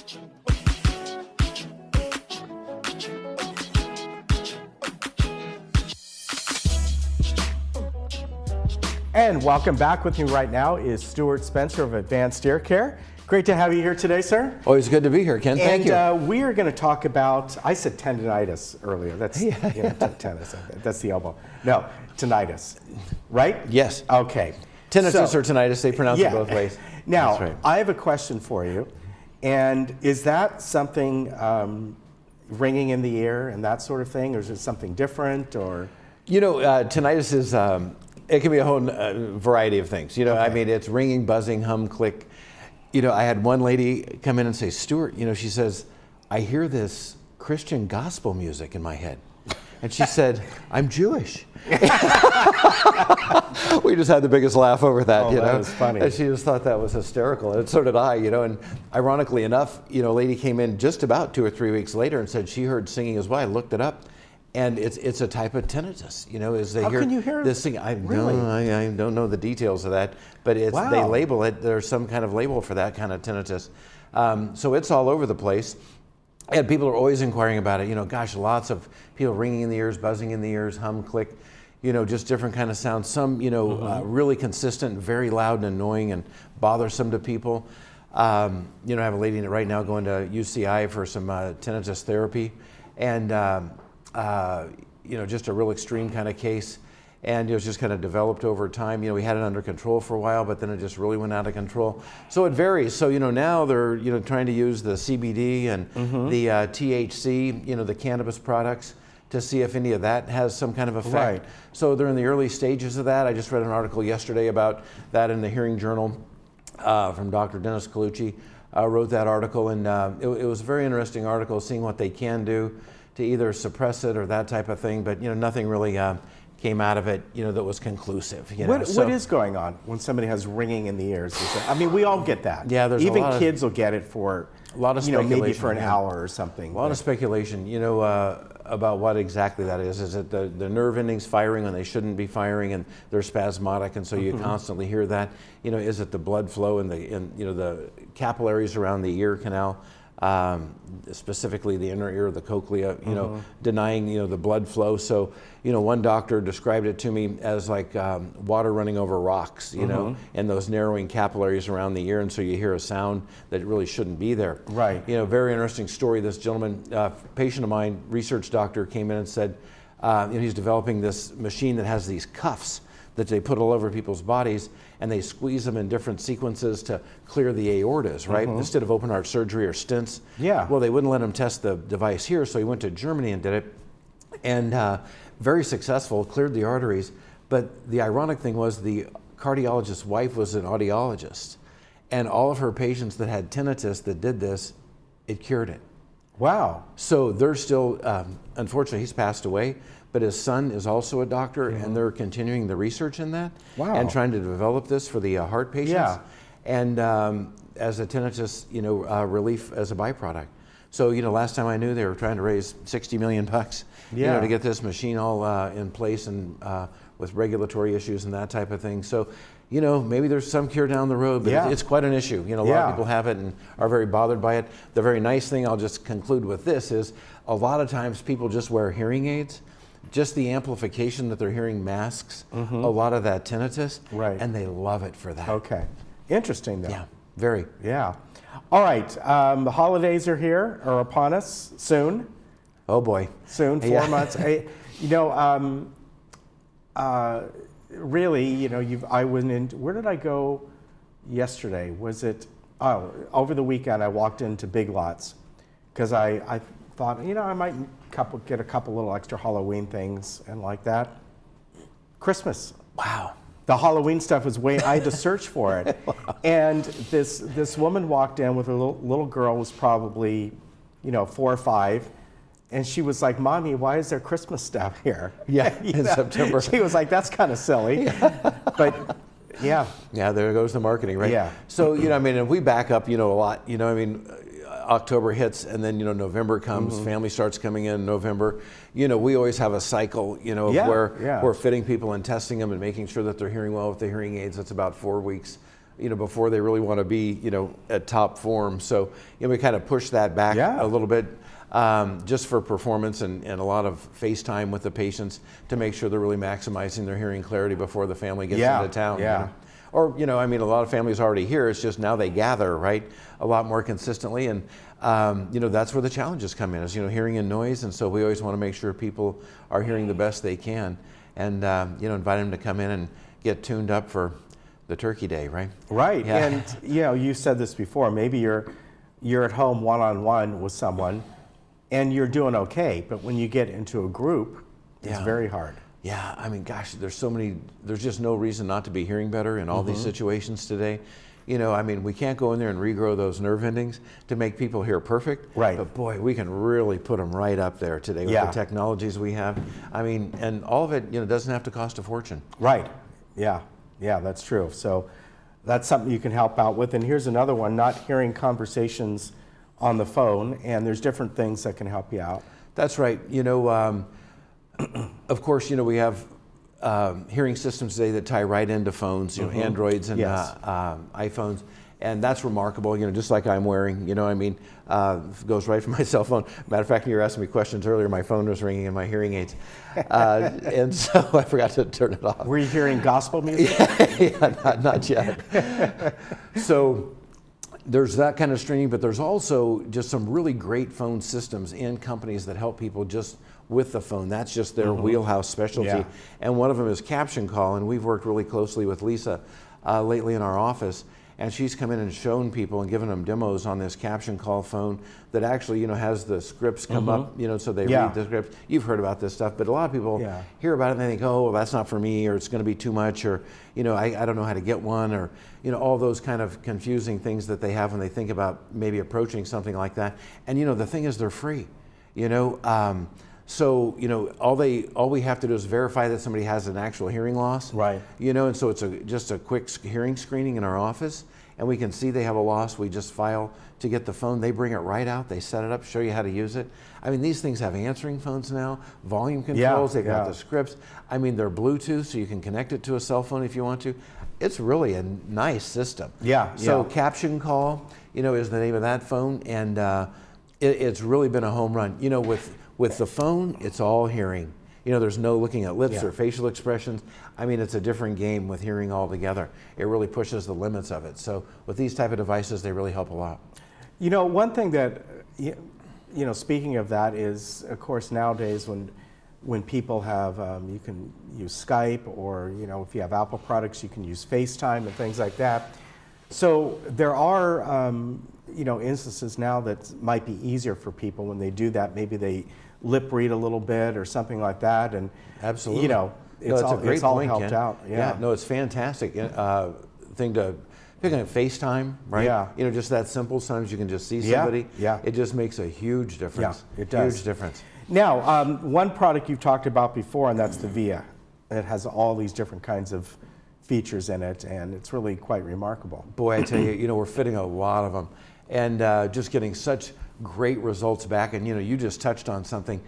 And welcome back. With me right now is Stuart Spencer of Advanced Ear Care. Great to have you here today, sir. Always good to be here, Ken. Thank you. And we are going to talk about, I said tendinitis earlier. That's tennis. That's the elbow. No, tinnitus, right? Yes. Okay. Tinnitus or tinnitus, they pronounce it both ways. Now, That's right. I have a question for you. And is that something ringing in the ear and that sort of thing, or is it something different? Or You know, tinnitus is, it can be a whole variety of things. You know, I mean, it's ringing, buzzing, hum, click. You know, I had one lady come in and say, Stuart, you know, she says, I hear this Christian gospel music in my head. And she said, I'm Jewish. We just had the biggest laugh over that, you know. That was funny. And she just thought that was hysterical. And so did I, you know. And ironically enough, you know, a lady came in just about 2 or 3 weeks later and said she heard singing as well. I looked it up. And it's a type of tinnitus, you know, as they hear, can you hear this thing. I don't know the details of that, but it's Wow. they label it. There's some kind of label for that kind of tinnitus. So it's all over the place. And people are always inquiring about it. You know, gosh, lots of people ringing in the ears, buzzing in the ears, hum, click, you know, just different kind of sounds. Some, you know, really consistent, very loud and annoying and bothersome to people. You know, I have a lady right now going to UCI for some tinnitus therapy. And you know, just a real extreme kind of case, and it was just kind of developed over time. You know, we had it under control for a while, but then it just really went out of control. So it varies. So, you know, now they're, you know, trying to use the CBD and the THC, you know, the cannabis products, to see if any of that has some kind of effect. Right. So they're in the early stages of that. I just read an article yesterday about that in the Hearing Journal from Dr. Dennis Colucci. Wrote that article, and it was a very interesting article, seeing what they can do to either suppress it or that type of thing, but you know, nothing really came out of it, you know, that was conclusive. You know? what is going on when somebody has ringing in the ears? I mean, we all get that. Yeah, there's even a lot kids will get it for a lot of you know, maybe speculation, for an hour or something. A lot of speculation, you know, about what exactly that is. Is it the nerve endings firing when they shouldn't be firing, and they're spasmodic, and so you constantly hear that? You know, is it the blood flow and you know, the capillaries around the ear canal? Specifically the inner ear, the cochlea, you know, denying, you know, the blood flow. So, you know, one doctor described it to me as like water running over rocks, you know, and those narrowing capillaries around the ear, and so you hear a sound that really shouldn't be there. Right. You know, very interesting story. This gentleman, patient of mine, research doctor, came in and said, you know, he's developing this machine that has these cuffs that they put all over people's bodies, and they squeeze them in different sequences to clear the aortas, right? Instead of open heart surgery or stents. Yeah. Well, they wouldn't let him test the device here, so he went to Germany and did it, and very successful, cleared the arteries. But the ironic thing was the cardiologist's wife was an audiologist, and all of her patients that had tinnitus that did this, it cured it. Wow. So they're still, unfortunately, he's passed away, but his son is also a doctor, and they're continuing the research in that. Wow. And trying to develop this for the heart patients. Yeah. And as a tinnitus, you know, relief as a byproduct. So, you know, last time I knew, they were trying to raise $60 million, you know, to get this machine all in place, and with regulatory issues and that type of thing. So, you know, maybe there's some cure down the road, but it's quite an issue. You know, a lot of people have it and are very bothered by it. The very nice thing, I'll just conclude with this, is a lot of times people just wear hearing aids. Just the amplification that they're hearing masks a lot of that tinnitus, and they love it for that. Okay. Interesting, though. Yeah, very. Yeah. All right. The holidays are here, or upon us soon. Oh, boy. Soon, 4 months. You know, really, you know, I went in, where did I go yesterday? Was it, over the weekend I walked into Big Lots, because I thought, you know, I might get a couple little extra Halloween things and like that. Christmas. Wow. The Halloween stuff was I had to search for it. Wow. And this woman walked in with a little girl, was probably, you know, 4 or 5. And she was like, Mommy, why is there Christmas stuff here? Yeah, in September. She was like, that's kind of silly. But yeah. Yeah, there goes the marketing, right? Yeah. So, you know, I mean, if we back up, you know, a lot, you know, I mean, October hits, and then, you know, November comes, family starts coming in November. You know, we always have a cycle, you know, of where we're fitting people and testing them and making sure that they're hearing well with the hearing aids. It's about 4 weeks before they really want to be, at top form. So, we kind of push that back a little bit, just for performance and a lot of face time with the patients to make sure they're really maximizing their hearing clarity before the family gets into town. Or, a lot of families already here. It's just now they gather, right, a lot more consistently. And, that's where the challenges come in, is, hearing and noise. And so we always want to make sure people are hearing the best they can, and, invite them to come in and get tuned up for the turkey day, right? Right. Yeah. And, you said this before, maybe you're at home one-on-one with someone and you're doing okay. But when you get into a group, it's very hard. Yeah, I mean, gosh, there's just no reason not to be hearing better in all these situations today. We can't go in there and regrow those nerve endings to make people hear perfect. Right. But boy, we can really put them right up there today with the technologies we have. And all of it, doesn't have to cost a fortune. Right. Yeah. Yeah, that's true. So that's something you can help out with. And here's another one, not hearing conversations on the phone. And there's different things that can help you out. That's right. Of course, we have hearing systems today that tie right into phones, Androids and iPhones, and that's remarkable. Just like I'm wearing, goes right from my cell phone. Matter of fact, when you were asking me questions earlier, my phone was ringing in my hearing aids, and so I forgot to turn it off. Were you hearing gospel music? Yeah, not yet. So there's that kind of streaming, but there's also just some really great phone systems in companies that help people just with the phone. That's just their wheelhouse specialty. Yeah. And one of them is Caption Call, and we've worked really closely with Lisa lately in our office, and she's come in and shown people and given them demos on this Caption Call phone that actually, has the scripts come up, so they read the scripts. You've heard about this stuff, but a lot of people hear about it and they think, oh, well, that's not for me, or it's going to be too much, or, I don't know how to get one, or, all those kind of confusing things that they have when they think about maybe approaching something like that. And, the thing is, they're free, So, all we have to do is verify that somebody has an actual hearing loss. Right. And so it's just a quick hearing screening in our office, and we can see they have a loss. We just file to get the phone. They bring it right out. They set it up, show you how to use it. These things have answering phones now, volume controls. They've got the scripts. They're Bluetooth, so you can connect it to a cell phone if you want to. It's really a nice system. So Caption Call, is the name of that phone, and it's really been a home run. With the phone, it's all hearing. There's no looking at lips or facial expressions. It's a different game with hearing altogether. It really pushes the limits of it. So with these type of devices, they really help a lot. One thing that, speaking of that is, of course, nowadays when people have, you can use Skype, or, if you have Apple products, you can use FaceTime and things like that. So there are, instances now that might be easier for people when they do that. Maybe they lip read a little bit or something like that, and absolutely, it's all helped out. No, it's fantastic thing to pick on FaceTime, right? Yeah. Just that simple. Sometimes you can just see somebody. Yeah. It just makes a huge difference. Yeah, it does. Huge difference. Now, one product you've talked about before, and that's the Via. It has all these different kinds of features in it, and it's really quite remarkable. Boy, I tell you, we're fitting a lot of them, and just getting such great results back. And you just touched on something.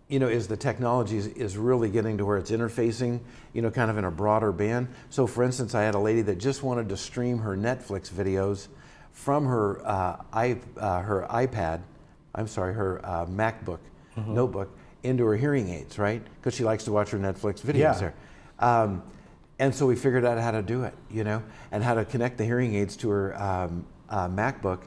Is the technology is really getting to where it's interfacing, kind of in a broader band. So, for instance, I had a lady that just wanted to stream her Netflix videos from her MacBook notebook into her hearing aids, right? Because she likes to watch her Netflix videos there. And so we figured out how to do it, and how to connect the hearing aids to her MacBook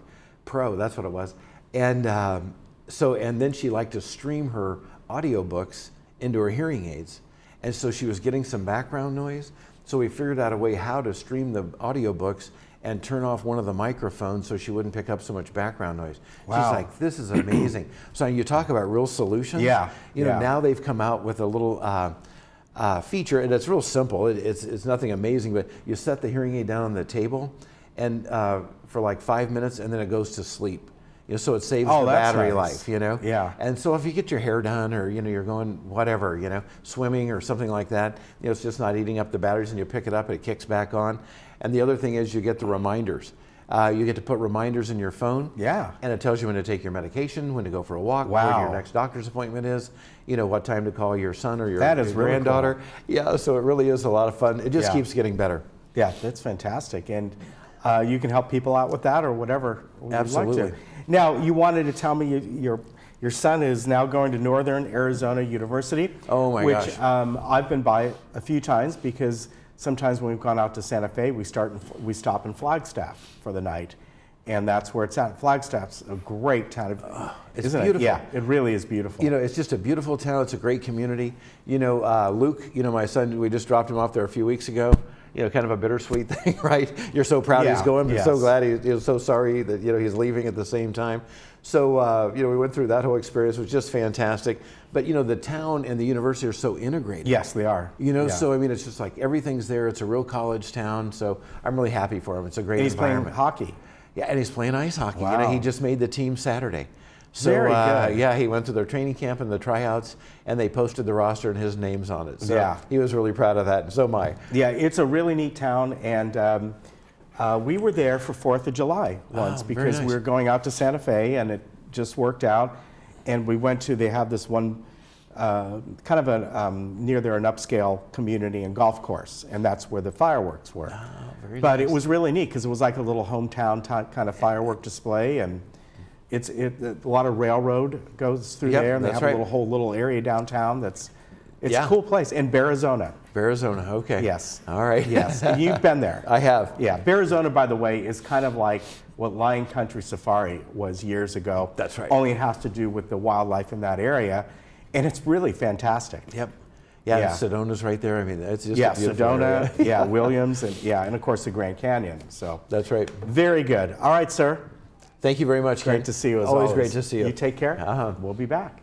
Pro. That's what it was. And and then she liked to stream her audiobooks into her hearing aids. And so she was getting some background noise. So we figured out a way how to stream the audiobooks and turn off one of the microphones so she wouldn't pick up so much background noise. Wow. She's like, this is amazing. So you talk about real solutions. Now they've come out with a little feature, and it's real simple. It's nothing amazing, but you set the hearing aid down on the table and for like 5 minutes, and then it goes to sleep. So it saves the battery life, Yeah. And so if you get your hair done, or you're going whatever, swimming or something like that, it's just not eating up the batteries, and you pick it up and it kicks back on. And the other thing is you get the reminders. You get to put reminders in your phone. Yeah. And it tells you when to take your medication, when to go for a walk, Wow. when your next doctor's appointment is, what time to call your son or your That is really granddaughter. cool. Yeah, so it really is a lot of fun. It just keeps getting better. Yeah, that's fantastic. And you can help people out with that or whatever you'd Absolutely. like to. Now, you wanted to tell me your son is now going to Northern Arizona University. Oh my which, gosh. I've been by a few times because sometimes when we've gone out to Santa Fe, we stop in Flagstaff for the night. And that's where it's at. Flagstaff's a great town, It's isn't beautiful. it? Yeah, it really is beautiful. You know, it's just a beautiful town. It's a great community. You know, Luke, you know, my son, we just dropped him off there a few weeks ago. You know, kind of a bittersweet thing, right? You're so proud he's going, but so glad he's so sorry that, you know, he's leaving at the same time. So, you know, we went through that whole experience, which was just fantastic. But, you know, the town and the university are so integrated. Yes, they are. You know, Yeah. so, I mean, it's just like everything's there. It's a real college town. So I'm really happy for him. It's a great And he's playing environment. hockey. Yeah, and he's playing ice hockey. Wow. You know, he just made the team Saturday. So, Very good. yeah, he went to their training camp and the tryouts, and they posted the roster and his name's on it. So Yeah. he was really proud of that, and so am I. Yeah, it's a really neat town, and we were there for 4th of July once very because nice. we were going out to Santa Fe, and it just worked out. And we went to, they have this one, kind of a, near there, an upscale community and golf course, and that's where the fireworks were. Oh, very But nice. it was really neat because it was like a little hometown type kind of firework display, and a lot of railroad goes through Yep, there, and they that's have right. a whole little area downtown it's Yeah. a cool place. And Arizona. Arizona, okay. Yes. All right. Yes, and you've been there. I have. Yeah, Arizona, by the way, is kind of like what Lion Country Safari was years ago. That's right. Only it has to do with the wildlife in that area, and it's really fantastic. Yep. Yeah, Yeah. Sedona's right there. I mean, it's just Yeah, a beautiful Sedona, area. yeah, Williams, and of course the Grand Canyon. So That's right. very good. All right, sir. Thank you very much, Ken. Great to see you as always. always. Great to see you. You take care. Uh-huh. We'll be back.